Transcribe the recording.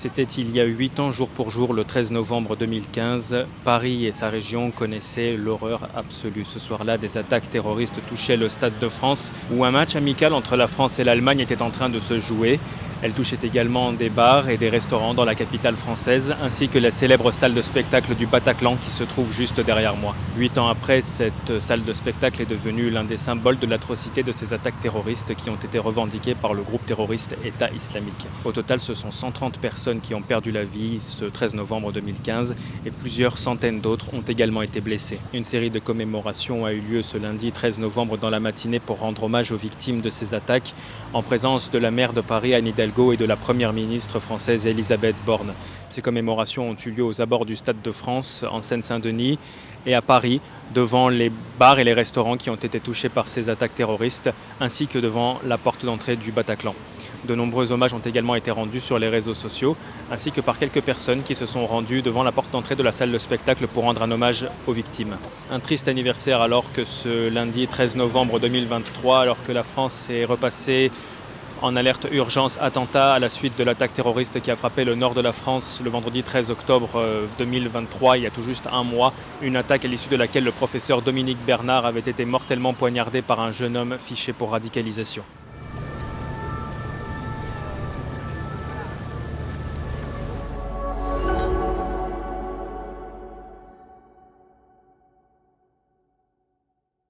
C'était il y a 8 ans, jour pour jour, le 13 novembre 2015. Paris et sa région connaissaient l'horreur absolue. Ce soir-là, des attaques terroristes touchaient le Stade de France, où un match amical entre la France et l'Allemagne était en train de se jouer. Elles touchaient également des bars et des restaurants dans la capitale française, ainsi que la célèbre salle de spectacle du Bataclan qui se trouve juste derrière moi. 8 ans après, cette salle de spectacle est devenue l'un des symboles de l'atrocité de ces attaques terroristes qui ont été revendiquées par le groupe terroriste État islamique. Au total, ce sont 130 personnes qui ont perdu la vie ce 13 novembre 2015 et plusieurs centaines d'autres ont également été blessées. Une série de commémorations a eu lieu ce lundi 13 novembre dans la matinée pour rendre hommage aux victimes de ces attaques en présence de la maire de Paris, Anne Hidalgo, et de la première ministre française Elisabeth Borne. Ces commémorations ont eu lieu aux abords du Stade de France en Seine-Saint-Denis et à Paris, devant les bars et les restaurants qui ont été touchés par ces attaques terroristes, ainsi que devant la porte d'entrée du Bataclan. De nombreux hommages ont également été rendus sur les réseaux sociaux, ainsi que par quelques personnes qui se sont rendues devant la porte d'entrée de la salle de spectacle pour rendre un hommage aux victimes. Un triste anniversaire alors que ce lundi 13 novembre 2023, alors que la France est repassée en alerte urgence attentat à la suite de l'attaque terroriste qui a frappé le nord de la France le vendredi 13 octobre 2023, il y a tout juste un mois. Une attaque à l'issue de laquelle le professeur Dominique Bernard avait été mortellement poignardé par un jeune homme fiché pour radicalisation.